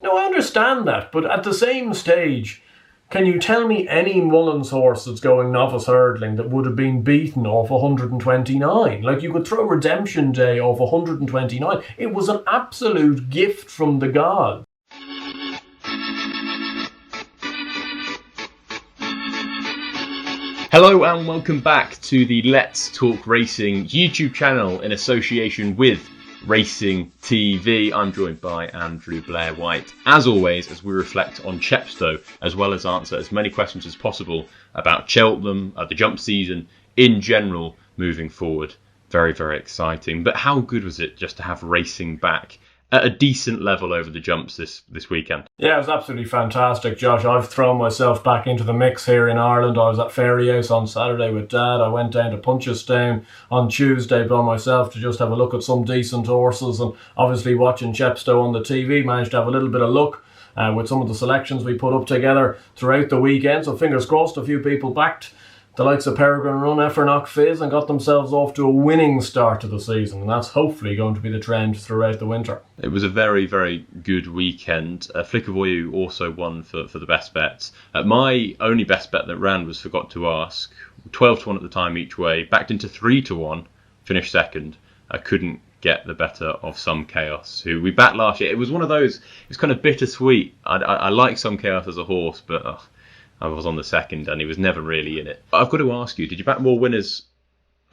Now, I understand that, but at the same stage, can you tell me any Mullins horse that's going novice hurdling that would have been beaten off 129? Like, you could throw Redemption Day off 129. It was an absolute gift from the gods. Hello and welcome back to the Let's Talk Racing YouTube channel in association with Racing TV. I'm joined by Andrew Blair White, as always, as we reflect on Chepstow, as well as answer as many questions as possible about Cheltenham, the jump season in general moving forward. Very, very exciting. But how good was it just to have racing back at a decent level over the jumps this weekend? Yeah, it was absolutely fantastic, Josh. I've thrown myself back into the mix here in Ireland. I was at Fairyhouse on Saturday with Dad. I went down to Punchestown on Tuesday by myself to just have a look at some decent horses, and obviously watching Chepstow on the TV, managed to have a little bit of luck with some of the selections we put up together throughout the weekend. So fingers crossed, a few people backed the likes of Peregrine Run, Effernach Fizz, and got themselves off to a winning start to the season, and that's hopefully going to be the trend throughout the winter. It was a very, very good weekend. Facile Vega also won for the best bets. My only best bet that ran was Forgot to Ask. 12 to 1 at the time each way, backed into 3 to 1, finished second. I couldn't get the better of Some Chaos, who we backed last year. It was one of those, it's kind of bittersweet. I like Some Chaos as a horse, but I was on the second and he was never really in it. I've got to ask you, did you back more winners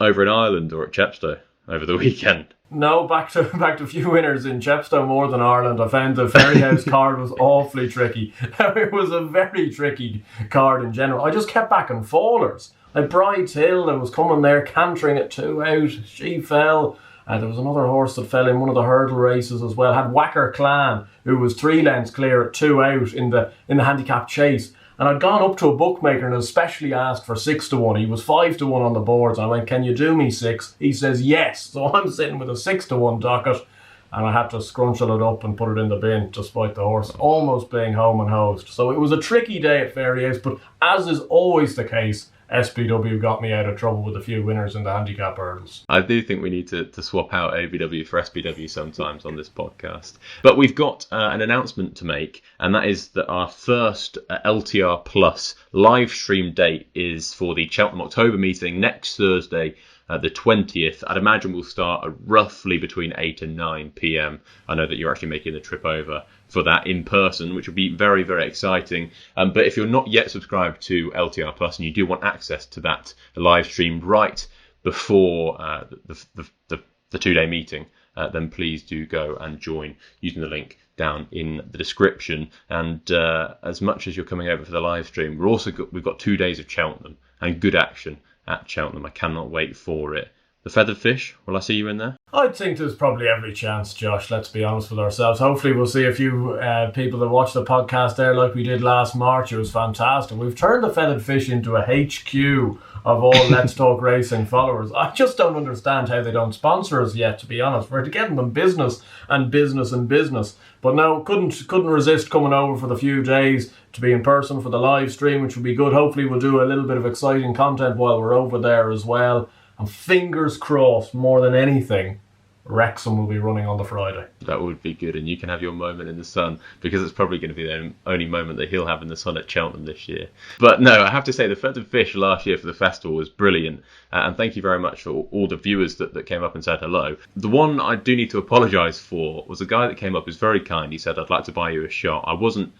over in Ireland or at Chepstow over the weekend? No, back to a few winners in Chepstow more than Ireland. I found the Fairyhouse card was awfully tricky. It was a very tricky card in general. I just kept backing fallers. Like Bride's Hill, that was coming there, cantering at 2 out. She fell. There was another horse that fell in one of the hurdle races as well. Had Whacker Clan, who was 3 lengths clear at 2 out in the handicap chase. And I'd gone up to a bookmaker and especially asked for 6 to 1. He was 5 to 1 on the boards. And I went, "Can you do me 6? He says, "Yes." So I'm sitting with a 6 to 1 docket, and I had to scrunchel it up and put it in the bin, despite the horse almost being home and hosed. So it was a tricky day at Fairyhouse, but as is always the case, SPW got me out of trouble with a few winners in the handicap hurdles. I do think we need to swap out ABW for SPW sometimes on this podcast. But we've got an announcement to make, and that is that our first LTR Plus live stream date is for the Cheltenham October meeting next Thursday, the 20th. I'd imagine we'll start at roughly between 8 and 9 p.m. I know that you're actually making the trip over for that in person, which will be very, very exciting. But if you're not yet subscribed to LTR Plus and you do want access to that live stream right before the 2-day meeting, then please do go and join using the link down in the description. And as much as you're coming over for the live stream, we've got 2 days of Cheltenham and good action at Cheltenham. I cannot wait for it. The Feathered Fish, will I see you in there? I think there's probably every chance, Josh, let's be honest with ourselves. Hopefully we'll see a few people that watch the podcast there like we did last March. It was fantastic. We've turned the Feathered Fish into a HQ of all Let's Talk Racing followers. I just don't understand how they don't sponsor us yet, to be honest. We're getting them business and business and business. But no, couldn't resist coming over for the few days to be in person for the live stream, which would be good. Hopefully we'll do a little bit of exciting content while we're over there as well. And fingers crossed, more than anything, Wrexham will be running on the Friday. That would be good, and you can have your moment in the sun, because it's probably going to be the only moment that he'll have in the sun at Cheltenham this year. But no, I have to say the Feathered Fish last year for the festival was brilliant, and thank you very much for all the viewers that came up and said hello. The one I do need to apologise for was a guy that came up who was very kind. He said, "I'd like to buy you a shot." I wasn't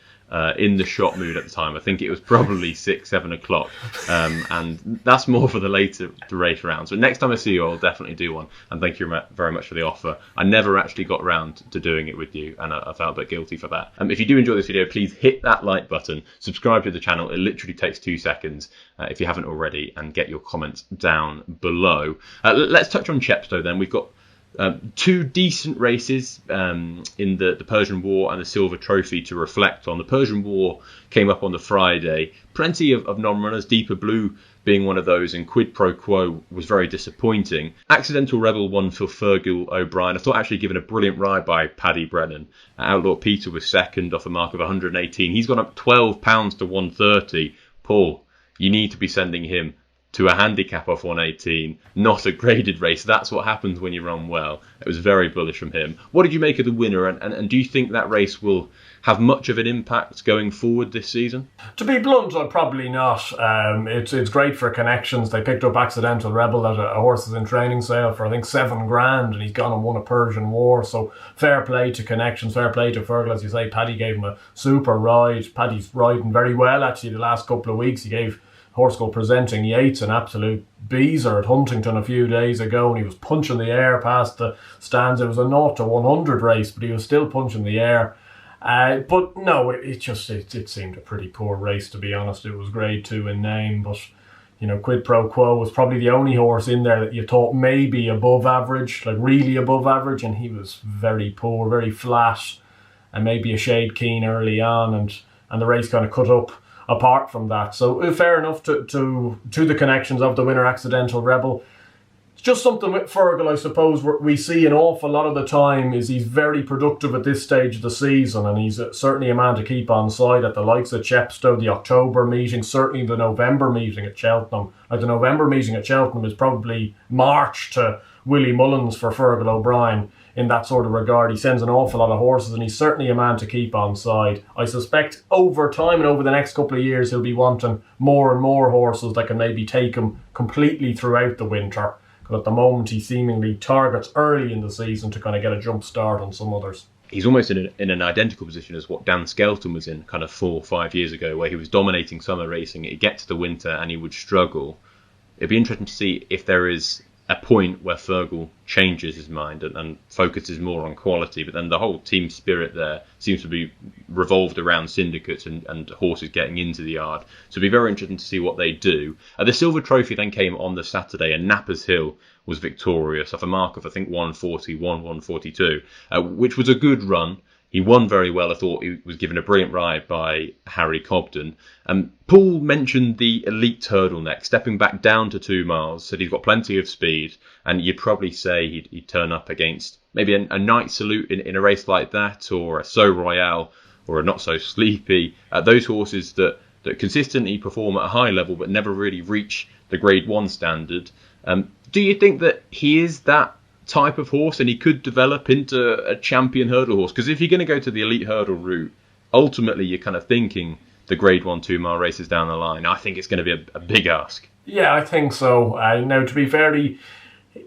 in the shot mood at the time. I think it was probably 6-7 o'clock, and that's more for the later race rounds. But next time I see you, I'll definitely do one, and thank you very much for the offer. I never actually got round to doing it with you, and I felt a bit guilty for that. If you do enjoy this video, please hit that like button, subscribe to the channel. It literally takes 2 seconds if you haven't already, and get your comments down below. Let's touch on Chepstow then. We've got 2 decent races in the Persian War and the Silver Trophy to reflect on. The Persian War came up on the Friday. Plenty of non-runners, Deeper Blue being one of those, and Quid Pro Quo was very disappointing. Accidental Rebel won for Fergal O'Brien. I thought actually given a brilliant ride by Paddy Brennan. Outlaw Peter was second off a mark of 118. He's gone up £12 to 130. Paul, you need to be sending him to a handicap off 118, not a graded race. That's what happens when you run well. It was very bullish from him. What did you make of the winner, and do you think that race will have much of an impact going forward this season? To be blunt, probably not. It's great for connections. They picked up Accidental Rebel at a horses in training sale for I think $7,000, and he's gone and won a Persian War. So fair play to connections, fair play to Fergal. As you say, Paddy gave him a super ride. Paddy's riding very well actually the last couple of weeks. He gave Horse School Presenting Yates an absolute beezer at Huntington a few days ago, and he was punching the air past the stands. It was a 0 to 100 race, but he was still punching the air. But no, it seemed a pretty poor race, to be honest. It was grade 2 in name, but Quid Pro Quo was probably the only horse in there that you thought maybe above average, like really above average, and he was very poor, very flat, and maybe a shade keen early on, and the race kind of cut up apart from that. So fair enough to the connections of the winner, Accidental Rebel. It's just something with Fergal, I suppose, we see an awful lot of the time is he's very productive at this stage of the season, and he's certainly a man to keep on side at the likes of Chepstow, the October meeting, certainly the November meeting at Cheltenham. Like the November meeting at Cheltenham is probably March to Willie Mullins for Fergal O'Brien. In that sort of regard, he sends an awful lot of horses, and he's certainly a man to keep on side. I suspect over time and over the next couple of years, he'll be wanting more and more horses that can maybe take him completely throughout the winter. Because at the moment, he seemingly targets early in the season to kind of get a jump start on some others. He's almost in an identical position as what Dan Skelton was in kind of 4 or 5 years ago, where he was dominating summer racing. He'd get to the winter and he would struggle. It'd be interesting to see if there is a point where Fergal changes his mind and focuses more on quality, but then the whole team spirit there seems to be revolved around syndicates and horses getting into the yard. So it'll be very interesting to see what they do. The Silver Trophy then came on the Saturday, and Nappers Hill was victorious off a mark of I think 140, 142, which was a good run. He won very well. I thought he was given a brilliant ride by Harry Cobden. Paul mentioned the elite hurdle neck, stepping back down to 2 miles, said he's got plenty of speed, and you'd probably say he'd turn up against maybe a Night Salute in a race like that, or a So Royale, or a Not So Sleepy. Those horses that consistently perform at a high level but never really reach the Grade 1 standard. Do you think that he is that type of horse and he could develop into a champion hurdle horse? Because if you're going to go to the elite hurdle route, ultimately you're kind of thinking the Grade 1 2 mile races down the line. I think it's going to be a big ask. Yeah, I think so. Now, to be fair,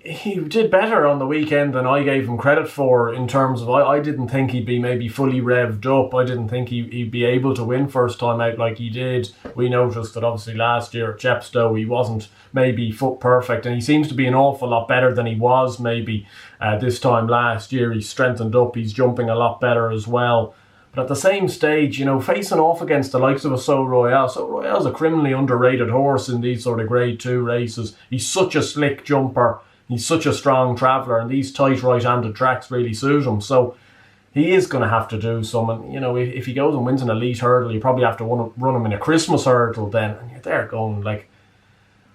he did better on the weekend than I gave him credit for, in terms of I didn't think he'd be maybe fully revved up. I didn't think he'd be able to win first time out like he did. We noticed that obviously last year at Chepstow he wasn't maybe foot perfect, and he seems to be an awful lot better than he was maybe this time last year. He's strengthened up, he's jumping a lot better as well. But at the same stage, facing off against the likes of a So Royale. So Royale's a criminally underrated horse in these sort of Grade 2 races. He's such a slick jumper. He's such a strong traveller, and these tight right-handed tracks really suit him. So he is going to have to do some. And, if he goes and wins an elite hurdle, you probably have to run him in a Christmas hurdle then. And you're there going,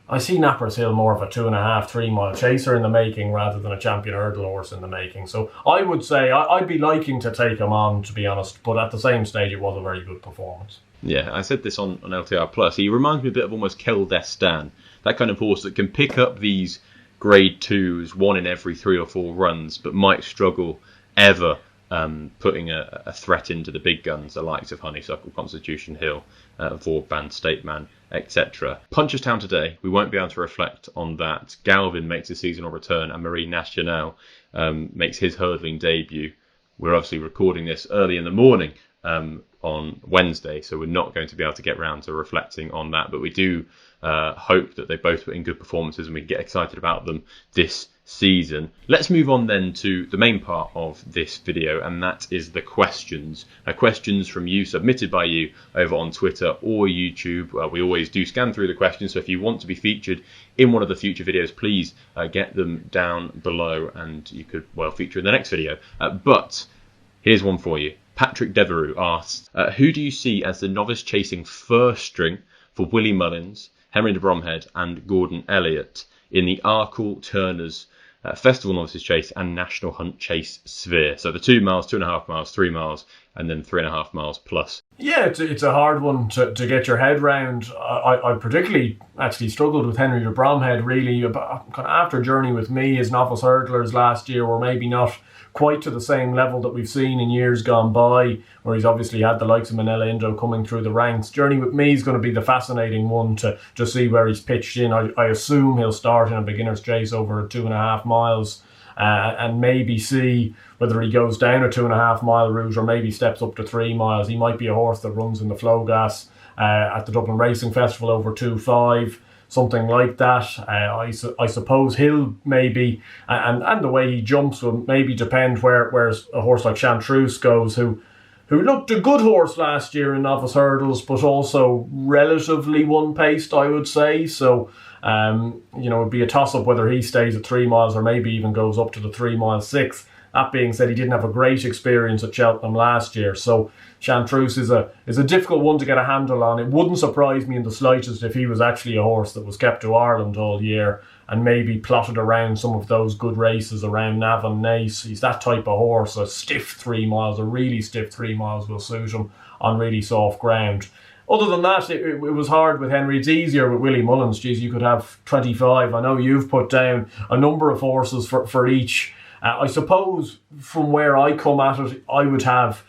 I see Nappers Hill more of a 2.5, 3 mile chaser in the making rather than a champion hurdle horse in the making. So I would say I'd be liking to take him on, to be honest. But at the same stage, it was a very good performance. Yeah, I said this on LTR Plus. He reminds me a bit of almost Kel Destan, that kind of horse that can pick up these Grade 2s, 1 in every 3 or 4 runs, but might struggle ever putting a threat into the big guns, the likes of Honeysuckle, Constitution Hill, Vauban, State Man, etc. Punchestown today, we won't be able to reflect on that. Galvin makes a seasonal return, and Marie Nationale makes his hurdling debut. We're obviously recording this early in the morning on Wednesday, so we're not going to be able to get round to reflecting on that, but we do hope that they both put in good performances and we get excited about them this season. Let's move on then to the main part of this video, and that is the questions. Questions from you, submitted by you over on Twitter or YouTube. We always do scan through the questions, so if you want to be featured in one of the future videos, please get them down below and you could, feature in the next video. But here's one for you. Patrick Devereux asks, who do you see as the novice chasing first string for Willie Mullins, Henry de Bromhead and Gordon Elliott in the Arkle Turners Festival Novices Chase and National Hunt Chase sphere? So the 2 miles, 2.5 miles, 3 miles and then 3.5 miles plus. Yeah, it's a hard one to get your head round. I particularly actually struggled with Henry de Bromhead, really. Kind of after Journey with Me, his novice hurdlers last year were maybe not quite to the same level that we've seen in years gone by, where he's obviously had the likes of Manila Indo coming through the ranks. Journey with Me is going to be the fascinating one to see where he's pitched in. I assume he'll start in a beginner's chase over 2.5 miles. And maybe see whether he goes down a 2.5 mile route or maybe steps up to 3 miles. He might be a horse that runs in the flow gas at the Dublin Racing Festival over 2.5, something like that. I suppose he'll maybe, and the way he jumps will maybe depend where a horse like Chantreuse goes, who looked a good horse last year in novice hurdles, but also relatively one-paced, I would say. So, it'd be a toss-up whether he stays at 3 miles or maybe even goes up to the 3 mile 6. That being said, he didn't have a great experience at Cheltenham last year, so Chantreuse is a difficult one to get a handle on. It wouldn't surprise me in the slightest if he was actually a horse that was kept to Ireland all year and maybe plotted around some of those good races around Navan Nace. He's that type of horse. A stiff 3 miles, a really stiff 3 miles will suit him on really soft ground. Other than that, it was hard with Henry. It's easier with Willie Mullins. Geez, you could have 25. I know you've put down a number of horses for each. I suppose from where I come at it, I would have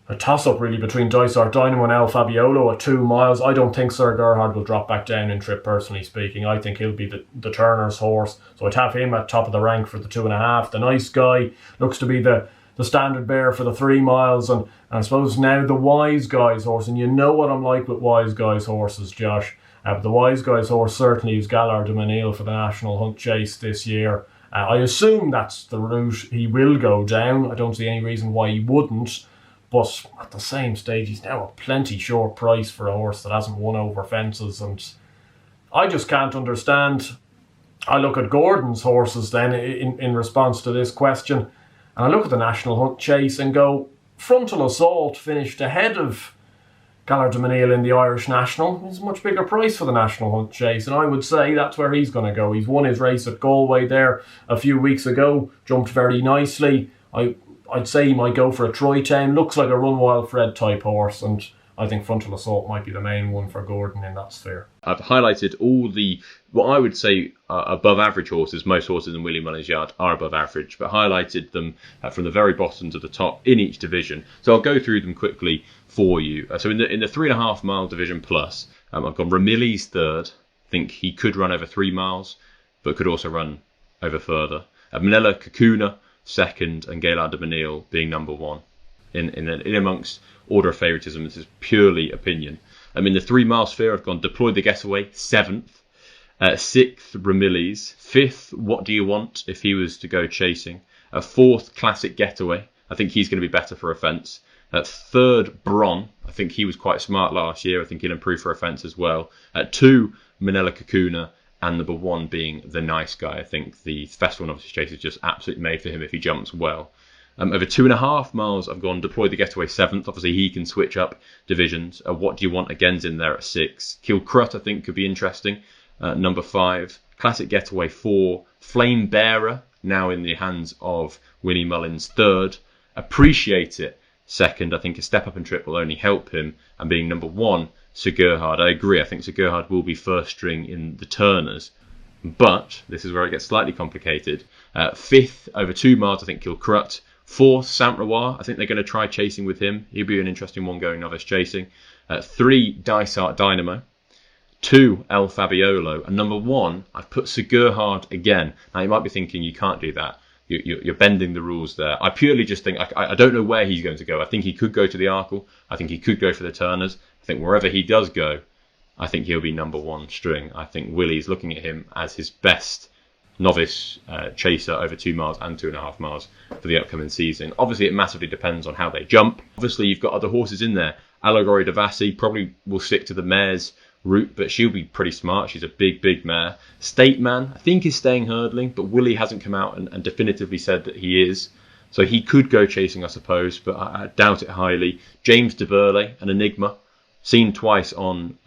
a toss-up really between Dysart Dynamo and El Fabiolo at 2 miles. I don't think Sir Gerhard will drop back down in trip, personally speaking. I think he'll be the Turner's horse. So I'd have him at top of the rank for the 2.5. The Nice Guy looks to be the standard bearer for the 3 miles. And I suppose now the Wise Guy's horse. And you know what I'm like with Wise Guy's horses, Josh. But the Wise Guy's horse certainly is Galar de Manille for the National Hunt Chase this year. I assume that's the route he will go down. I don't see any reason why he wouldn't. But at the same stage, he's now a plenty short price for a horse that hasn't won over fences. And I just can't understand. I look at Gordon's horses then in response to this question. And I look at the National Hunt Chase and go, Frontal Assault finished ahead of Galar de Manille in the Irish National. It's a much bigger price for the National Hunt Chase, and I would say that's where he's going to go. He's won his race at Galway there a few weeks ago, jumped very nicely. I'd say he might go for a Troytown. Looks like a Run Wild Fred type horse, and I think Frontal Assault might be the main one for Gordon in that sphere. I've highlighted all the, what I would say above average horses. Most horses in Willie Mullins' yard are above average, but highlighted them from the very bottom to the top in each division. So I'll go through them quickly for you. So in the 3.5 mile division plus, I've gone Ramilli's third. I think he could run over 3 miles, but could also run over further. Manila Kakuna second, and Gaillard de Manille being number 1. In amongst order of favouritism, this is purely opinion. In the 3 mile sphere, I've gone Deploy the Getaway 7th, 6th Ramilli's, 5th What Do You Want if he was to go chasing, 4th Classic Getaway. I think he's going to be better for a fence. 3rd Bron, I think he was quite smart last year. I think he'll improve for a fence as well. 2 Manila Kakuna, and number 1 being The Nice Guy. I think the Festival Novice Chase is just absolutely made for him if he jumps well. Over 2.5 miles, I've gone Deploy the Getaway 7th. Obviously, he can switch up divisions. What Do You Want again's in there at 6. Kilcrut, I think, could be interesting. Number 5. Classic Getaway 4. Flame Bearer, now in the hands of Willie Mullins 3rd. Appreciate It 2nd. I think a step up in trip will only help him. And being number 1, Sir Gerhard. I agree. I think Sir Gerhard will be first string in the Turners. But this is where it gets slightly complicated. 5th, over 2 miles, I think Kilcrut. 4th, Saint-Rois. I think they're going to try chasing with him. He'll be an interesting one going novice chasing. 3, Dysart Dynamo. 2, El Fabiolo. And number 1, I've put Sir Gerhard again. Now, you might be thinking you can't do that. You're bending the rules there. I purely just think, I don't know where he's going to go. I think he could go to the Arkle. I think he could go for the Turners. I think wherever he does go, I think he'll be number 1 string. I think Willie's looking at him as his best novice chaser over 2 miles and 2.5 miles for the upcoming season. Obviously, it massively depends on how they jump. Obviously, you've got other horses in there. Allegory de Vassy probably will stick to the mare's route, but she'll be pretty smart. She's a big mare. State Man, I think, is staying hurdling, but Willie hasn't come out and definitively said that he is. So he could go chasing, I suppose, but I doubt it highly. James de Burley, an enigma, seen twice on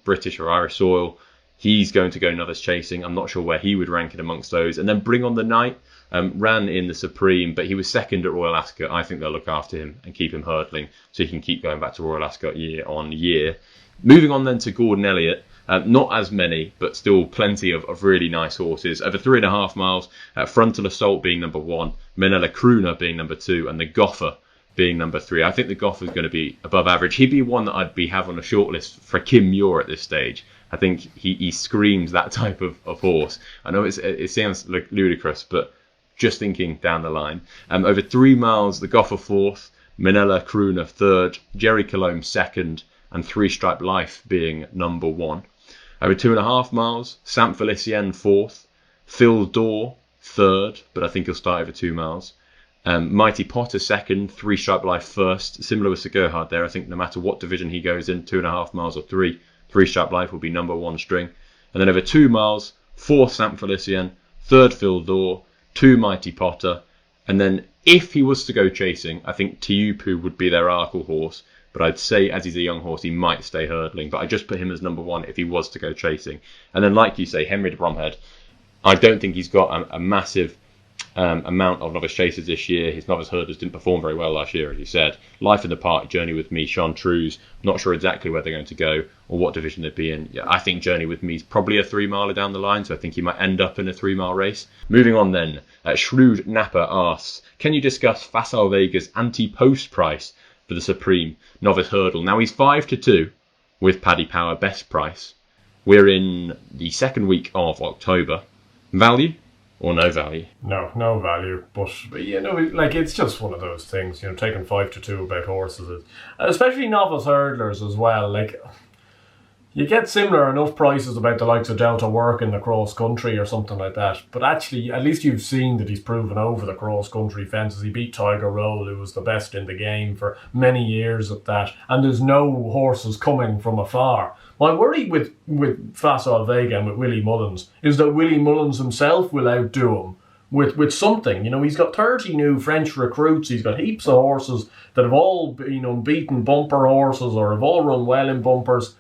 British or Irish soil. He's going to go novice chasing. I'm not sure where he would rank it amongst those. And then Bring on the Night. ran in the Supreme, but he was second at Royal Ascot. I think they'll look after him and keep him hurdling so he can keep going back to Royal Ascot year on year. Moving on then to Gordon Elliott. Not as many, but still plenty of really nice horses. Over 3.5 miles, Frontal Assault being number 1, Manila Crooner being number 2, and the Goffer being number 3. I think the Goffer is going to be above average. He'd be one that I'd be having on a shortlist for Kim Muir at this stage. I think he screams that type of horse. I know it sounds like ludicrous, but just thinking down the line. Over 3 miles, the Goffer 4th, Manila Crooner 3rd, Jerry Colombe 2nd, and 3 Stripe Life being number 1. Over 2.5 miles, Saint Felicien 4th, Phil Dore 3rd, but I think he'll start over 2 miles. Mighty Potter 2nd, 3 Stripe Life 1st. Similar with Sir Gerhard there. I think no matter what division he goes in, 2.5 miles or 3 Stripe Life will be number 1 string. And then over 2 miles, 4th Saint Felicien, 3rd Phil Dore, 2 Mighty Potter. And then if he was to go chasing, I think Tiupu would be their Arkle horse. But I'd say, as he's a young horse, he might stay hurdling. But I just put him as number 1 if he was to go chasing. And then, like you say, Henry de Bromhead, I don't think he's got a massive amount of novice chasers this year. His novice hurdlers didn't perform very well last year, as you said. Life in the Park, Journey with Me, Chartreuse, not sure exactly where they're going to go or what division they'd be in. Yeah, I think Journey with Me is probably a 3-miler down the line, so I think he might end up in a 3-mile race. Moving on then, Shrewd Napper asks, can you discuss Facile Vega's anti-post price for the Supreme Novice Hurdle? Now he's 5-2 with Paddy Power best price. We're in the second week of October. Value or no value? No value. But like, it's just one of those things. Taking 5-2 about horses, especially novice hurdlers as well. Like, you get similar enough prices about the likes of Delta Work in the cross country or something like that. But actually, at least you've seen that he's proven over the cross country fences. He beat Tiger Roll, who was the best in the game for many years at that. And there's no horses coming from afar. My worry with Facile Vega and with Willie Mullins is that Willie Mullins himself will outdo him with something. He's got 30 new French recruits. He's got heaps of horses that have all been unbeaten bumper horses or have all run well in bumpers.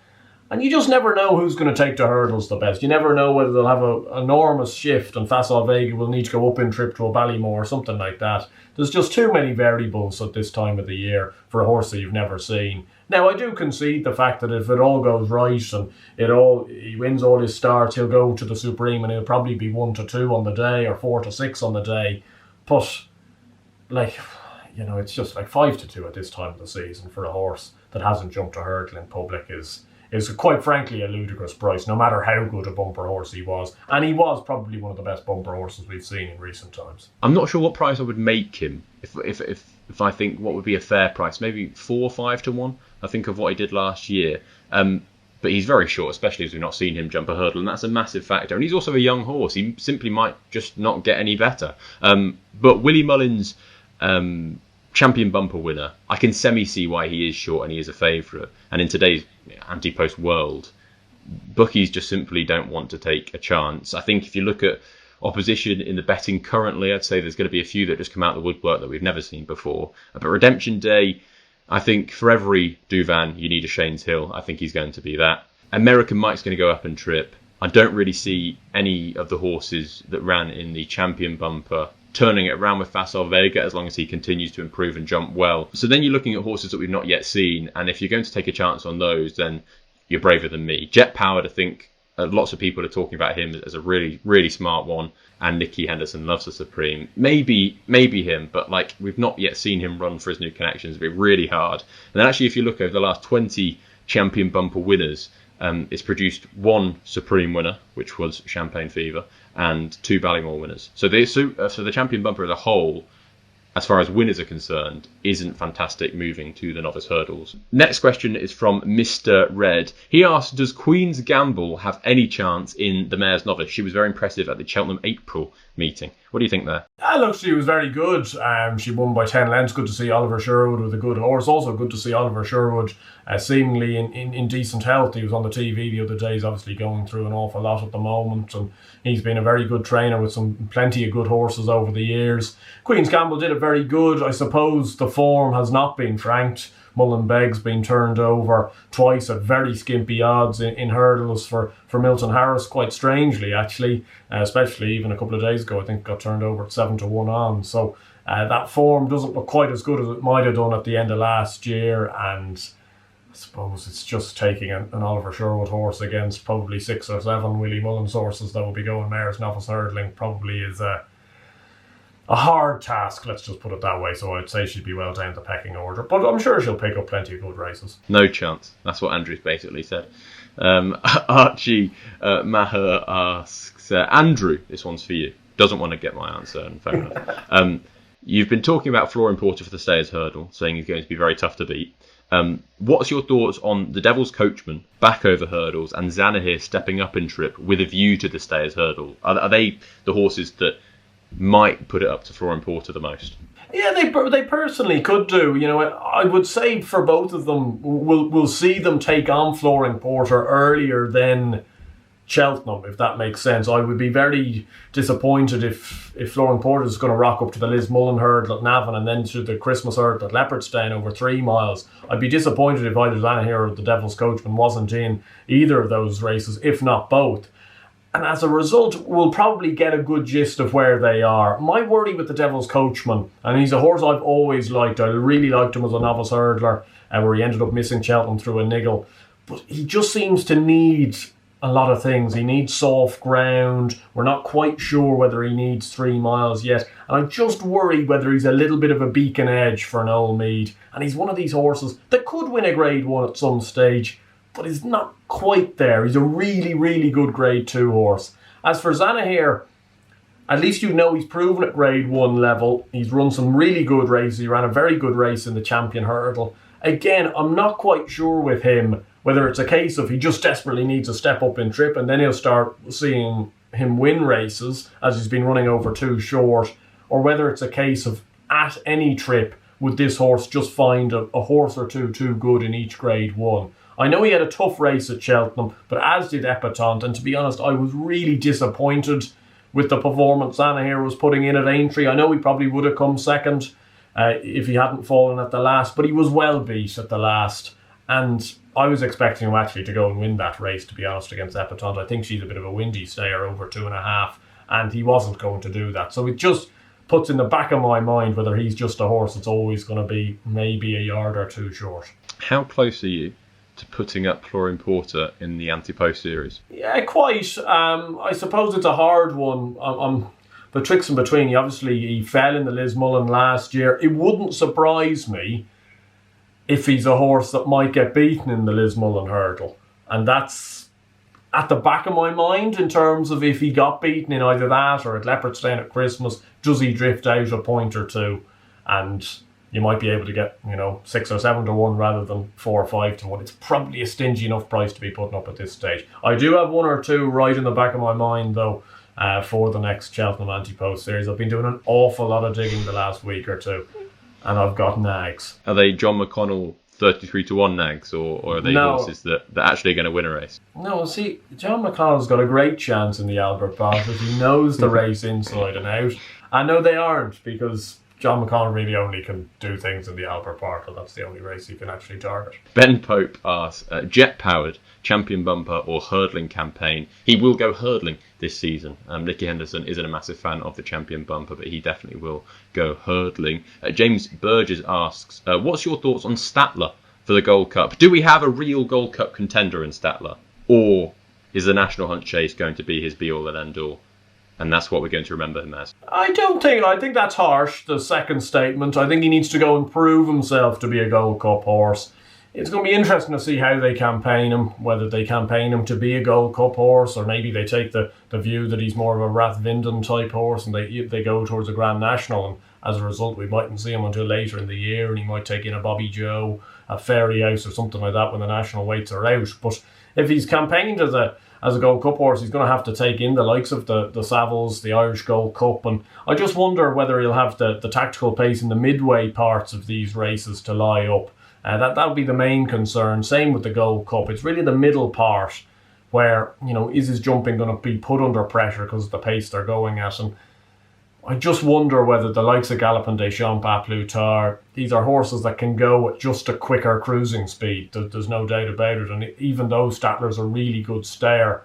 And you just never know who's going to take the hurdles the best. You never know whether they'll have an enormous shift and Facile Vega will need to go up in trip to a Ballymore or something like that. There's just too many variables at this time of the year for a horse that you've never seen. Now, I do concede the fact that if it all goes right and he wins all his starts, he'll go to the Supreme and he'll probably be 1-2 on the day or 4-6 on the day. But, it's just like 5-2 at this time of the season for a horse that hasn't jumped a hurdle in public is quite frankly a ludicrous price, no matter how good a bumper horse he was. And he was probably one of the best bumper horses we've seen in recent times. I'm not sure what price I would make him if I think what would be a fair price. Maybe 4 or 5 to 1, I think, of what he did last year. But he's very short, especially as we've not seen him jump a hurdle, and that's a massive factor. And he's also a young horse. He simply might just not get any better. But Willie Mullins, champion bumper winner, I can semi-see why he is short and he is a favourite. And in today's anti-post world, bookies just simply don't want to take a chance. I think if you look at opposition in the betting currently, I'd say there's going to be a few that just come out of the woodwork that we've never seen before. But Redemption Day, I think for every Duvan, you need a Shanes Hill. I think he's going to be that. American Mike's going to go up and trip. I don't really see any of the horses that ran in the champion bumper turning it around with Facile Vega as long as he continues to improve and jump well. So then you're looking at horses that we've not yet seen, and if you're going to take a chance on those, then you're braver than me. Jet Powered, I think lots of people are talking about him as a really, really smart one, and Nicky Henderson loves the Supreme. Maybe him, but we've not yet seen him run for his new connections. It'd be really hard. And then actually, if you look over the last 20 champion bumper winners, it's produced 1 Supreme winner, which was Champagne Fever, and 2 Ballymore winners. So the champion bumper as a whole, as far as winners are concerned, isn't fantastic moving to the novice hurdles. Next question is from Mr. Red. He asks, does Queen's Gamble have any chance in the Mayor's Novice? She was very impressive at the Cheltenham April meeting. What do you think there? Look, she was very good. She won by 10 lengths. Good to see Oliver Sherwood with a good horse. Also good to see Oliver Sherwood seemingly in decent health. He was on the TV the other day. He's obviously going through an awful lot at the moment, and he's been a very good trainer with plenty of good horses over the years. Queen's Gamble did it very good. I suppose the form has not been franked, Mullenbeg's been turned over twice at very skimpy odds in hurdles for Milton Harris, quite strangely actually, especially even a couple of days ago I think got turned over at 7-1 on. So that form doesn't look quite as good as it might have done at the end of last year, and I suppose it's just taking an Oliver Sherwood horse against probably 6 or 7 Willie Mullins horses that will be going mares novice hurdling probably is a hard task, let's just put it that way. So I'd say she'd be well down the pecking order, but I'm sure she'll pick up plenty of good races. No chance. That's what Andrew's basically said. Archie Maher asks, Andrew, this one's for you. Doesn't want to get my answer, and fair enough. You've been talking about Flooring Porter for the Stayers Hurdle, saying he's going to be very tough to beat. What's your thoughts on the Devil's Coachman back over hurdles and Zanahiyr stepping up in trip with a view to the Stayers Hurdle? Are they the horses that might put it up to Flooring Porter the most? Yeah, they personally could do. You know, I would say for both of them, we'll see them take on Flooring Porter earlier than Cheltenham, if that makes sense. I would be very disappointed if Flooring Porter is going to rock up to the Liz Mullen hurdle at Navan and then to the Christmas hurdle at Leopardstown over 3 miles. I'd be disappointed if either Zanahiyr or the Devil's Coachman wasn't in either of those races, if not both. And as a result, we'll probably get a good gist of where they are. My worry with the Devil's Coachman, and he's a horse I've always liked. I really liked him as a novice hurdler, where he ended up missing Cheltenham through a niggle. But he just seems to need a lot of things. He needs soft ground. We're not quite sure whether he needs 3 miles yet. And I just worry whether he's a little bit of a beacon edge for an Old Mead. And he's one of these horses that could win a Grade 1 at some stage, but he's not quite there. He's a really, really good Grade 2 horse. As for Zanahiyr, at least you know he's proven at Grade 1 level. He's run some really good races. He ran a very good race in the Champion Hurdle. Again, I'm not quite sure with him whether it's a case of he just desperately needs a step up in trip and then he'll start seeing him win races as he's been running over too short, or whether it's a case of at any trip would this horse just find a horse or two too good in each Grade 1. I know he had a tough race at Cheltenham, but as did Epatante, and to be honest, I was really disappointed with the performance Zanahiyr was putting in at Aintree. I know he probably would have come second if he hadn't fallen at the last, but he was well beat at the last, and I was expecting him actually to go and win that race, to be honest, against Epatante. I think she's a bit of a windy stayer over 2.5, and he wasn't going to do that. So it just puts in the back of my mind whether he's just a horse that's always going to be maybe a yard or two short. How close are you to putting up Flooring Porter in the Anti-Post series? Yeah, quite. I suppose it's a hard one. The tricks in between. He fell in the Liz Mullen last year. It wouldn't surprise me if he's a horse that might get beaten in the Liz Mullen hurdle. And that's at the back of my mind in terms of if he got beaten in either that or at Leopardstown at Christmas, does he drift out a point or two? And you might be able to get, 6 or 7 to 1 rather than 4 or 5 to 1. It's probably a stingy enough price to be putting up at this stage. I do have 1 or 2 right in the back of my mind, though, for the next Cheltenham Anti-Post series. I've been doing an awful lot of digging the last week or two, and I've got nags. Are they John McConnell 33 to 1 nags, or are they horses that actually are going to win a race? No, see, John McConnell's got a great chance in the Albert Park because he knows the race inside and out. I know they aren't, because John McConnell really only can do things in the Albert Park, and that's the only race he can actually target. Ben Pope asks, jet-powered champion bumper or hurdling campaign? He will go hurdling this season. Nicky Henderson isn't a massive fan of the champion bumper, but he definitely will go hurdling. James Burgess asks, what's your thoughts on Statler for the Gold Cup? Do we have a real Gold Cup contender in Statler? Or is the National Hunt Chase going to be his be-all and end-all? And that's what we're going to remember him as. I think that's harsh, the second statement. I think he needs to go and prove himself to be a Gold Cup horse. It's going to be interesting to see how they campaign him, whether they campaign him to be a Gold Cup horse, or maybe they take the view that he's more of a Rathvinden type horse and they go towards a Grand National, and as a result we mightn't see him until later in the year, and he might take in a Bobby Joe, a Fairy House or something like that when the national weights are out. But if he's campaigned as a Gold Cup horse, he's going to have to take in the likes of the Savills, the Irish Gold Cup, and I just wonder whether he'll have the tactical pace in the midway parts of these races to lie up. That'll be the main concern. Same with the Gold Cup. It's really the middle part where, is his jumping going to be put under pressure because of the pace they're going at? And I just wonder whether the likes of Galopin des Champs, A Plus Tard, these are horses that can go at just a quicker cruising speed. There's no doubt about it. And even though Statler's a really good stayer,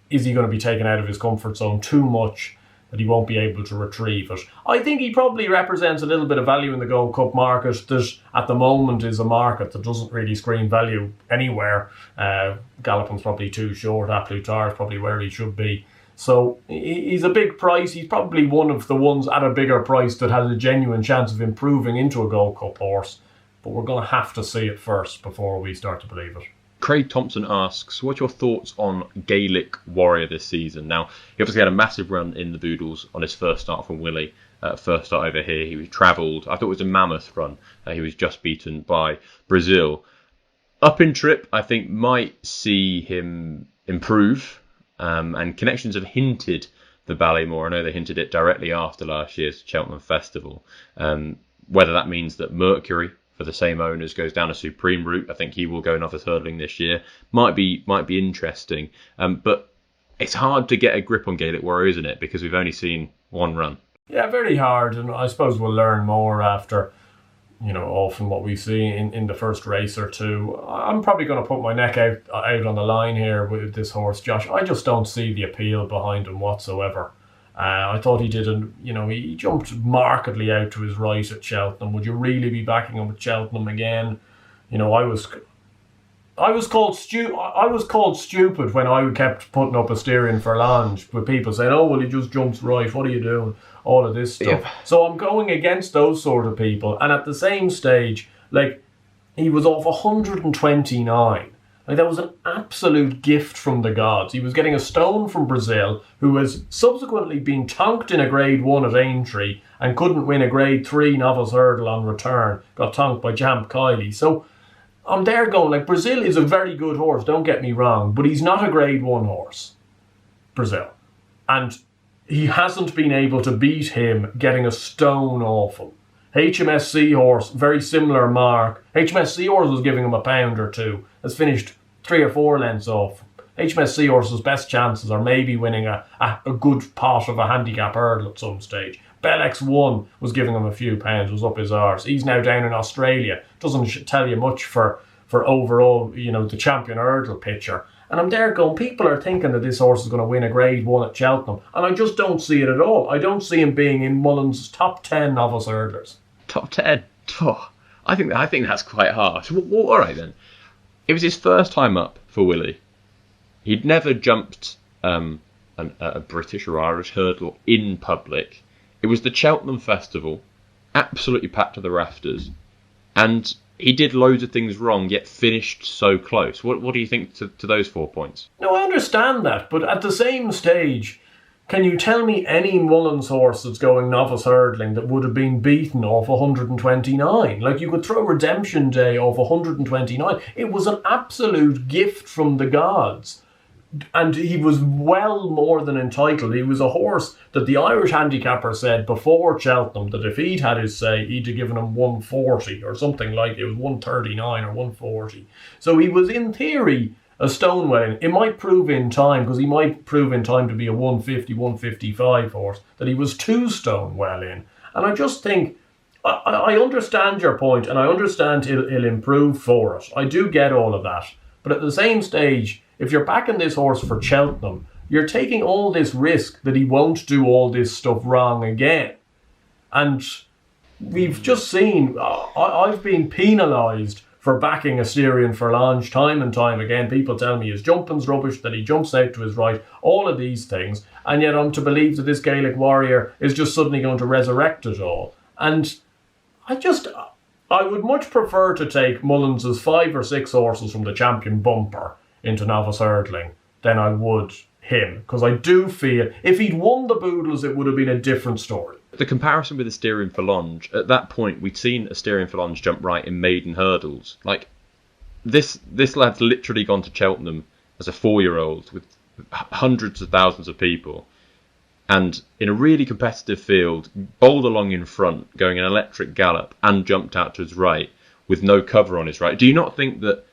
is he going to be taken out of his comfort zone too much that he won't be able to retrieve it? I think he probably represents a little bit of value in the Gold Cup market that at the moment is a market that doesn't really screen value anywhere. Galopin's probably too short. A Plus Tard is probably where he should be. So he's a big price. He's probably one of the ones at a bigger price that has a genuine chance of improving into a Gold Cup horse. But we're going to have to see it first before we start to believe it. Craig Thompson asks, what's your thoughts on Gaelic Warrior this season? Now, he obviously had a massive run in the Boodles on his first start from Willie. First start over here. He travelled. I thought it was a mammoth run. He was just beaten by Brazil. Up in trip, I think, might see him improve. And connections have hinted the Ballymore. I know they hinted it directly after last year's Cheltenham Festival. Whether that means that Mercury, for the same owners, goes down a Supreme route. I think he will go novice hurdling this year. Might be interesting. But it's hard to get a grip on Gaelic Warrior, isn't it? Because we've only seen one run. Yeah, very hard. And I suppose we'll learn more after, often what we see in the first race or two. I'm probably going to put my neck out on the line here with this horse, Josh. I just don't see the appeal behind him whatsoever. I thought he did, he jumped markedly out to his right at Cheltenham. Would you really be backing him at Cheltenham again? I was called stupid when I kept putting up a Styrian Furlange with people saying, "Oh, well, he just jumps right. What are you doing?" All of this stuff. Yeah. So I'm going against those sort of people. And at the same stage, he was off 129. That was an absolute gift from the gods. He was getting a stone from Brazil, who has subsequently been tonked in a Grade 1 at Aintree and couldn't win a Grade 3 novice hurdle on return. Got tonked by Jamp Kiley. So I'm there going, Brazil is a very good horse, don't get me wrong, but he's not a Grade 1 horse, Brazil. And he hasn't been able to beat him getting a stone off him. HMS Seahorse, very similar mark. HMS Seahorse was giving him a pound or two. Has finished 3 or 4 lengths off. HMS Seahorse's best chances are maybe winning a good pot of a handicap hurdle at some stage. Bellex 1 was giving him a few pounds, was up his arse. He's now down in Australia. Doesn't tell you much for overall, the champion hurdle picture. And I'm there going, people are thinking that this horse is going to win a Grade 1 at Cheltenham. And I just don't see it at all. I don't see him being in Mullins' top 10 novice hurdlers. Top 10? Oh, I think that's quite harsh. Well, all right then. It was his first time up for Willie. He'd never jumped a British or Irish hurdle in public. It was the Cheltenham Festival, absolutely packed to the rafters. And he did loads of things wrong, yet finished so close. What do you think to those 4 points? No, I understand that, but at the same stage, can you tell me any Mullins horse that's going novice hurdling that would have been beaten off 129? You could throw Redemption Day off 129. It was an absolute gift from the gods. And he was well more than entitled. He was a horse that the Irish handicapper said before Cheltenham that if he'd had his say, he'd have given him 140 or something like it. It was 139 or 140. So he was, in theory, a stone well in. It might prove in time, because he might prove in time to be a 150, 155 horse, that he was 2 stone well in. And I just think, I understand your point, and I understand he'll improve for it. I do get all of that. But at the same stage, if you're backing this horse for Cheltenham, you're taking all this risk that he won't do all this stuff wrong again. And we've just seen, I've been penalised for backing a Styrian Furlange time and time again. People tell me his jumping's rubbish, that he jumps out to his right, all of these things. And yet I'm to believe that this Gaelic Warrior is just suddenly going to resurrect it all. And I would much prefer to take Mullins' 5 or 6 horses from the champion bumper into novice hurdling than I would him, because I do feel if he'd won the Boodles it would have been a different story. The comparison with the Styrian Furlange, at that point we'd seen a Styrian Furlange jump right in maiden hurdles. This lad's literally gone to Cheltenham as a 4-year-old with hundreds of thousands of people, and in a really competitive field bowled along in front going an electric gallop and jumped out to his right with no cover on his right. Do you not think that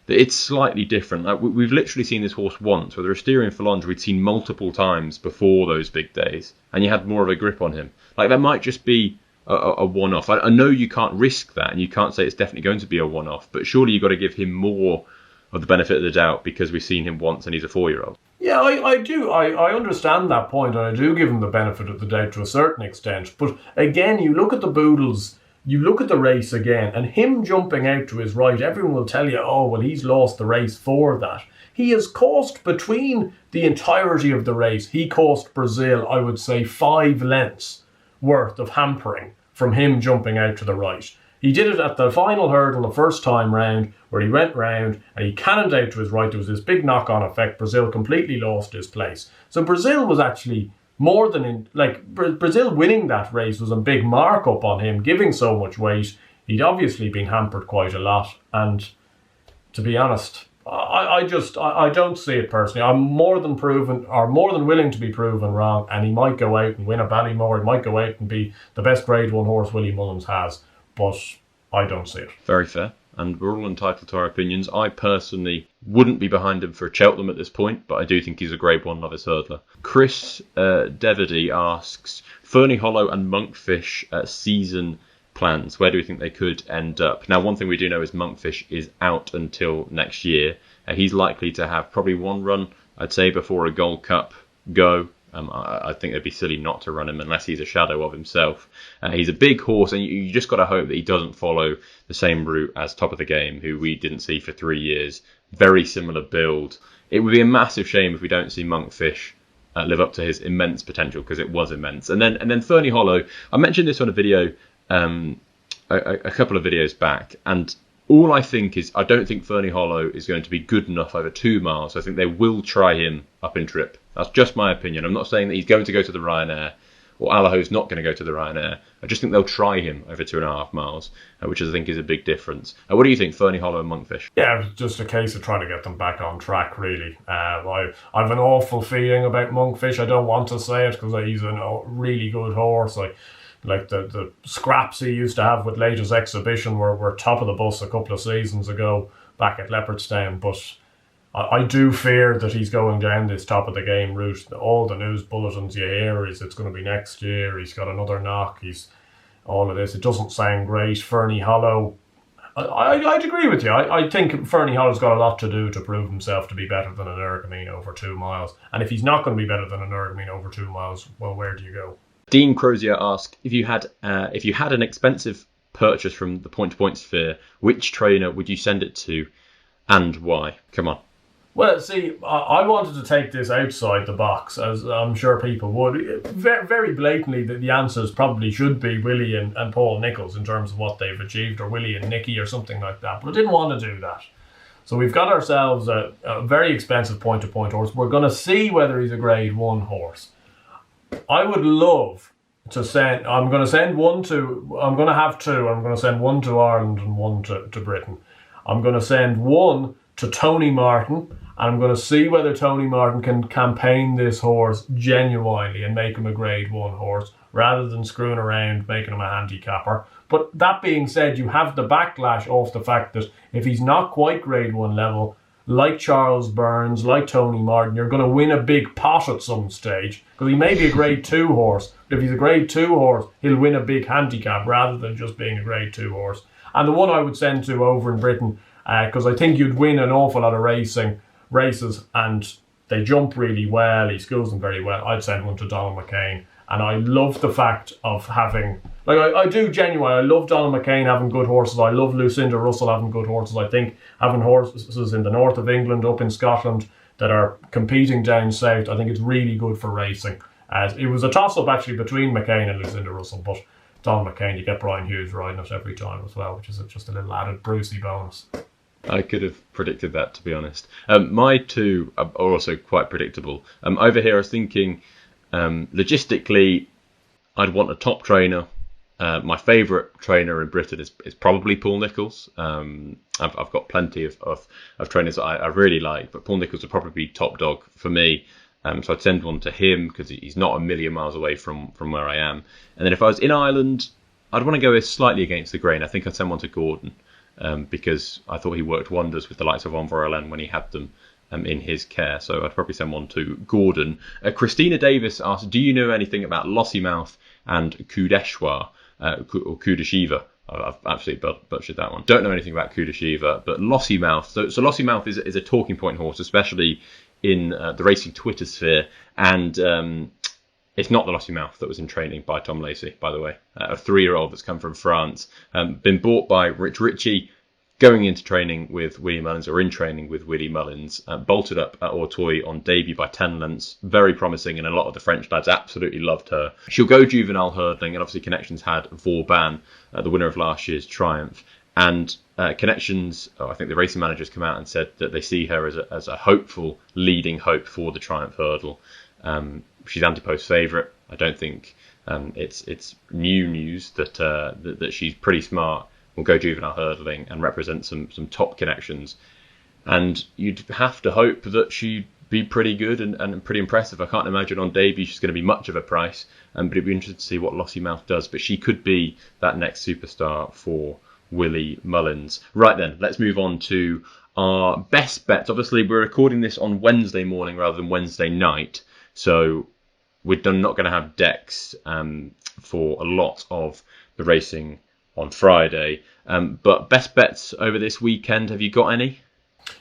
It's slightly different. Like, we've literally seen this horse once, where the Asterian Phalandra we'd seen multiple times before those big days, and you had more of a grip on him. Like, that might just be a one-off. I know you can't risk that, and you can't say it's definitely going to be a one-off, but surely you've got to give him more of the benefit of the doubt because we've seen him once and he's a 4-year-old. Yeah, I do. I understand that point, and I do give him the benefit of the doubt to a certain extent. But again, you look at the Boodles, you look at the race again, and him jumping out to his right, everyone will tell you, oh, well, he's lost the race for that. He has cost, between the entirety of the race, he cost Brazil, I would say, 5 lengths worth of hampering from him jumping out to the right. He did it at the final hurdle the first time round, where he went round and he cannoned out to his right. There was this big knock-on effect. Brazil completely lost his place. So Brazil was actually more than Brazil winning that race was a big markup on him, giving so much weight. He'd obviously been hampered quite a lot, and to be honest, I don't see it personally. I'm more than willing to be proven wrong, and he might go out and win a Ballymore. He might go out and be the best Grade 1 horse Willie Mullins has, but I don't see it. Very fair, and we're all entitled to our opinions. I personally wouldn't be behind him for Cheltenham at this point, but I do think he's a Grade 1 novice hurdler. Chris Deverdy asks, Fernie Hollow and Monkfish season plans. Where do we think they could end up? Now, one thing we do know is Monkfish is out until next year. He's likely to have probably one run, I'd say, before a Gold Cup go. I think it'd be silly not to run him unless he's a shadow of himself. He's a big horse, and you just got to hope that he doesn't follow the same route as Top of the Game, who we didn't see for 3 years. Very similar build. It would be a massive shame if we don't see Monkfish live up to his immense potential, because it was immense. And then Fernie Hollow, I mentioned this on a video a couple of videos back, and all I think is I don't think Fernie Hollow is going to be good enough over 2 miles. I think they will try him up in trip. That's just my opinion. I'm not saying that he's going to go to the Ryanair, or Allaho's not going to go to the Ryanair. I just think they'll try him over 2.5 miles, which I think is a big difference. What do you think, Fernie Hollow and Monkfish? Yeah, it's just a case of trying to get them back on track, really. I have an awful feeling about Monkfish. I don't want to say it because he's a really good horse. Like the scraps he used to have with Latest Exhibition were top of the bus a couple of seasons ago back at Leopardstown, but I do fear that he's going down this Top of the Game route. All the news bulletins you hear is it's going to be next year, he's got another knock, he's all of this. It doesn't sound great. Fernie Hollow, I'd agree with you. I think Fernie Hollow's got a lot to do to prove himself to be better than an Ergamine over 2 miles. And if he's not going to be better than an Ergamine over 2 miles, well, where do you go? Dean Crozier asked, if you had an expensive purchase from the point-to-point sphere, which trainer would you send it to, and why? Come on. Well, see, I wanted to take this outside the box, as I'm sure people would. Very blatantly, the answers probably should be Willie and Paul Nicholls in terms of what they've achieved, or Willie and Nicky or something like that. But I didn't want to do that. So we've got ourselves a very expensive point-to-point horse. We're going to see whether he's a Grade 1 horse. I would love to send... I'm going to send one to... I'm going to have two. I'm going to send one to Ireland and one to Britain. I'm going to send one to Tony Martin, and I'm going to see whether Tony Martin can campaign this horse genuinely and make him a Grade 1 horse, rather than screwing around making him a handicapper. But that being said, you have the backlash of the fact that if he's not quite Grade 1 level, like Charles Burns, like Tony Martin, you're going to win a big pot at some stage, because he may be a Grade 2 horse, but if he's a Grade 2 horse, he'll win a big handicap rather than just being a Grade 2 horse. And the one I would send to over in Britain, because I think you'd win an awful lot of races, and they jump really well, he schools them very well. I'd send one to Donald McCain. And I love the fact of having, I do genuinely, I love Donald McCain having good horses. I love Lucinda Russell having good horses. I think having horses in the north of England, up in Scotland, that are competing down south, I think it's really good for racing. As it was a toss-up actually between McCain and Lucinda Russell, but Donald McCain, you get Brian Hughes riding it every time as well, which is just a little added Brucey bonus. I could have predicted that, to be honest. My two are also quite predictable. Over here I was thinking... logistically, I'd want a top trainer. My favourite trainer in Britain is probably Paul Nicholls. I've got plenty of trainers that I really like, but Paul Nicholls would probably be top dog for me. So I'd send one to him because he's not a million miles away from where I am. And then if I was in Ireland, I'd want to go slightly against the grain. I think I'd send one to Gordon. because I thought he worked wonders with the likes of Envoy when he had them in his care. So I'd probably send one to Gordon. Christina Davis asked, do you know anything about Lossiemouth and Kudeshwar, or Kudashiva? I've absolutely butchered that one. Don't know anything about Kudashiva, but Lossiemouth. So Lossiemouth is a talking point horse, especially in the racing Twitter sphere. And it's not the Lossiemouth that was in training by Tom Lacey, by the way. A 3-year-old that's come from France. Been bought by Rich Ritchie, going into training with Willie Mullins, or in training with Willie Mullins. Bolted up at Auteuil on debut by 10 lengths. Very promising, and a lot of the French lads absolutely loved her. She'll go juvenile hurdling, and obviously Connections had Vauban, the winner of last year's Triumph. And Connections, I think the racing managers come out and said that they see her as a hopeful, leading hope for the Triumph hurdle. She's anti-post favourite. I don't think it's new news that she's pretty smart, will go juvenile hurdling and represent some top Connections. And you'd have to hope that she'd be pretty good and pretty impressive. I can't imagine on debut she's going to be much of a price, but it'd be interesting to see what Lossiemouth does. But she could be that next superstar for Willie Mullins. Right then, let's move on to our best bets. Obviously, we're recording this on Wednesday morning rather than Wednesday night, so we're not going to have decks for a lot of the racing on Friday. But best bets over this weekend, have you got any?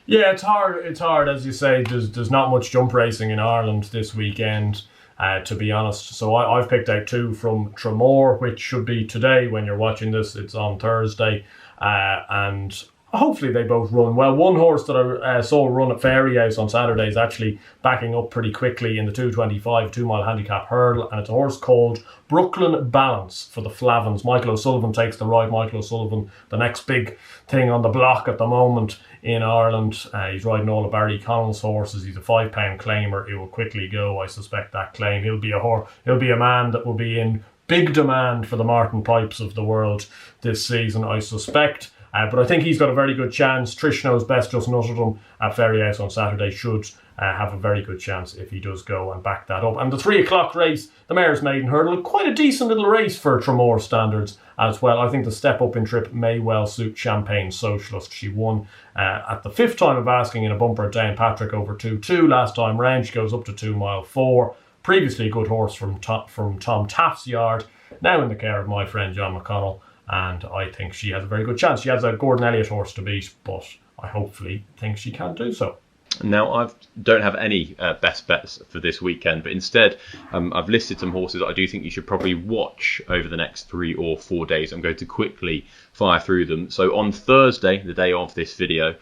Yeah, it's hard, as you say. There's not much jump racing in Ireland this weekend, to be honest. So I've picked out 2 from Tramore, which should be today when you're watching this. It's on Thursday, and hopefully they both run well. One horse that I saw run at Fairyhouse on Saturday is actually backing up pretty quickly in the 2:25 2-mile handicap hurdle, and it's a horse called Brooklyn Balance for the Flavins. Michael O'Sullivan takes the ride. Michael O'Sullivan, the next big thing on the block at the moment in Ireland. He's riding all of Barry Connell's horses. He's a £5 claimer. It will quickly go, I suspect, that claim. He'll be a man that will be in big demand for the Martin Pipes of the world this season, I suspect. But I think he's got a very good chance. Trish Knows Best just nutted him at Fairyhouse on Saturday. Should have a very good chance if he does go and back that up. And the 3 o'clock race, the Mayor's Maiden Hurdle, quite a decent little race for Tramore standards as well. I think the step up in trip may well suit Champagne Socialist. She won at the 5th time of asking in a bumper at Downpatrick over 2-2 last time round. She goes up to 2-mile 4. Previously a good horse from Tom Taft's yard. Now in the care of my friend John McConnell. And I think she has a very good chance. She has a Gordon Elliott horse to beat, but I hopefully think she can do so. Now, I don't have any best bets for this weekend, but instead I've listed some horses that I do think you should probably watch over the next 3 or 4 days. I'm going to quickly fire through them. So on Thursday, the day of this video,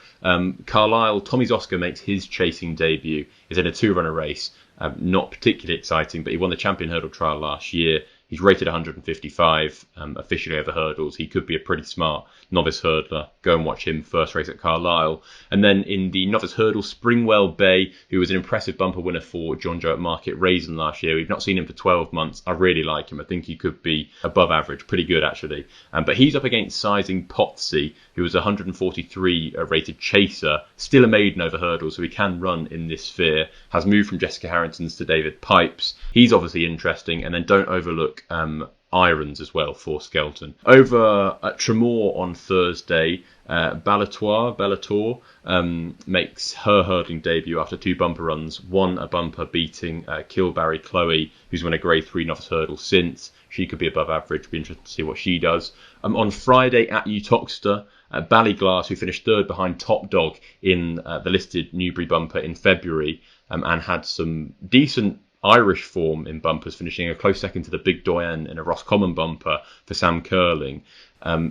Carlisle, Tommy Zoska makes his chasing debut. He's in a 2-runner race. Not particularly exciting, but he won the Champion Hurdle Trial last year. He's rated 155 officially over hurdles. He could be a pretty smart novice hurdler. Go and watch him first race at Carlisle. And then in the novice hurdle, Springwell Bay, who was an impressive bumper winner for John Joe at Market Raisin last year. We've not seen him for 12 months. I really like him. I think he could be above average. Pretty good, actually. But he's up against Sizing Potsy, who was a 143 rated chaser. Still a maiden over hurdles, so he can run in this sphere. Has moved from Jessica Harrington's to David Pipes. He's obviously interesting. And then don't overlook Irons as well for Skelton. Over at Tramore on Thursday, Bellator makes her hurdling debut after 2 bumper runs. Won a bumper beating Kilbarry Chloe, who's won a Grade 3 novice hurdle since. She could be above average. Be interested to see what she does. On Friday at Utoxeter, Ballyglass, who finished 3rd behind Top Dog in the listed Newbury bumper in February, and had some decent Irish form in bumpers, finishing a close second to the Big Doyen in a Roscommon bumper for Sam Curling.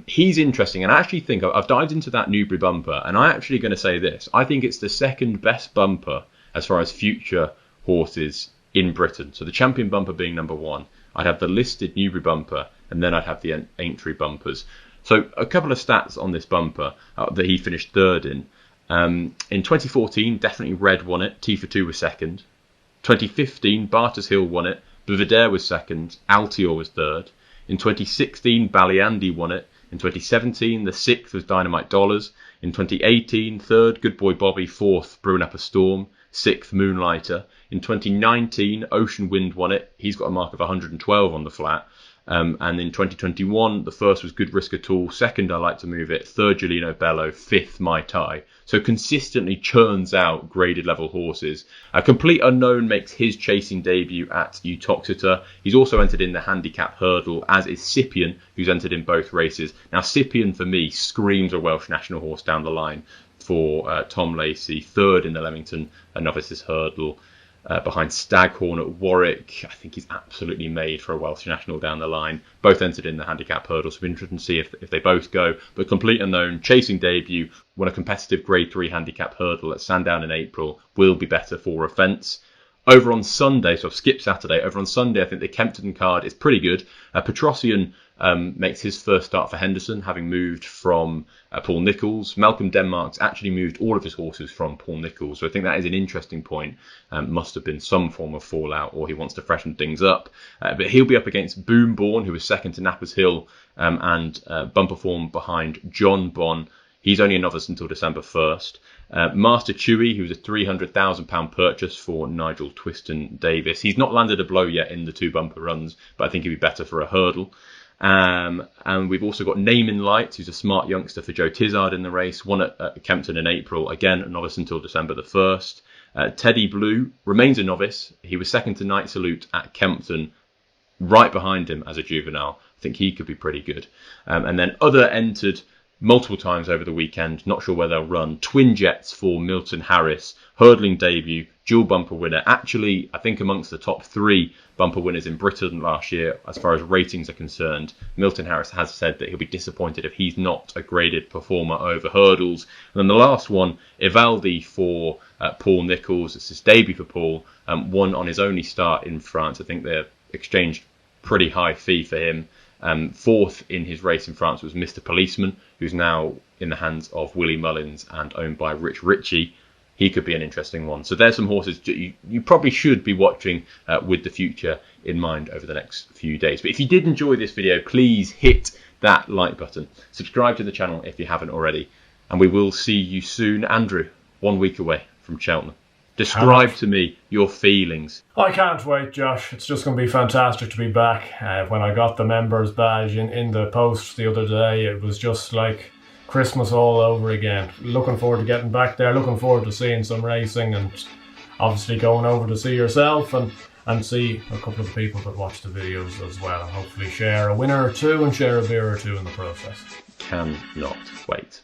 He's interesting, and I actually think I've dived into that Newbury bumper, and I'm actually going to say this. I think it's the second best bumper as far as future horses in Britain. So the Champion bumper being number 1. I'd have the listed Newbury bumper, and then I'd have the Aintree bumpers. So a couple of stats on this bumper that he finished 3rd in. In 2014, definitely Red won it. T for 2 was 2nd. 2015, Barters Hill won it. Belvedere was 2nd. Altior was 3rd. In 2016, Ballyandy won it. In 2017, the 6th was Dynamite Dollars. In 2018, 3rd, Good Boy Bobby. 4th, Brewing Up a Storm. 6th, Moonlighter. In 2019, Ocean Wind won it. He's got a mark of 112 on the flat. And in 2021, the first was Good Risk at All. Second, I Like to Move It. Third, Giuliano Bello. Fifth, Mai Tai. So consistently churns out graded level horses. A Complete Unknown makes his chasing debut at Uttoxeter. He's also entered in the handicap hurdle, as is Scipion, who's entered in both races. Now, Scipion, for me, screams a Welsh national horse down the line for Tom Lacey. Third in the Leamington Novices hurdle. Behind Staghorn at Warwick. I think he's absolutely made for a Welsh national down the line. Both entered in the handicap hurdle, so it'll be interesting to see if they both go. But Complete Unknown, chasing debut, won a competitive Grade 3 handicap hurdle at Sandown in April, will be better for a fence. Over on Sunday, so I've skipped Saturday, over on Sunday I think the Kempton card is pretty good. Petrosian makes his first start for Henderson, having moved from Paul Nicholls. Malcolm Denmark's actually moved all of his horses from Paul Nicholls, so I think that is an interesting point. Must have been some form of fallout, or he wants to freshen things up. But he'll be up against Boomborn, who was second to Nappers Hill, and bumper form behind John Bon. He's only a novice until December 1st. Master Chewy, who's a £300,000 purchase for Nigel Twiston Davis. He's not landed a blow yet in the 2 bumper runs, but I think he'd be better for a hurdle. And we've also got Naming Light, who's a smart youngster for Joe Tizard in the race. Won at Kempton in April. Again, a novice until December the 1st. Teddy Blue remains a novice. He was second to Night Salute at Kempton, right behind him as a juvenile. I think he could be pretty good. And then other entered multiple times over the weekend. Not sure where they'll run. Twin Jets for Milton Harris. Hurdling debut. Dual bumper winner. Actually, I think amongst the top 3 bumper winners in Britain last year, as far as ratings are concerned. Milton Harris has said that he'll be disappointed if he's not a graded performer over hurdles. And then the last one, Ivaldi for Paul Nicholls. It's his debut for Paul. Won on his only start in France. I think they exchanged pretty high fee for him. Fourth in his race in France was Mr. Policeman, who's now in the hands of Willie Mullins and owned by Rich Ritchie. He could be an interesting one. So there's some horses you probably should be watching with the future in mind over the next few days. But if you did enjoy this video, please hit that like button. Subscribe to the channel if you haven't already. And we will see you soon. Andrew, 1 week away from Cheltenham. Describe to me your feelings. I can't wait, Josh. It's just going to be fantastic to be back. When I got the members badge in the post the other day, it was just like Christmas all over again. Looking forward to getting back there. Looking forward to seeing some racing, and obviously going over to see yourself and see a couple of the people that watch the videos as well. And hopefully share a winner or two and share a beer or two in the process. Cannot wait.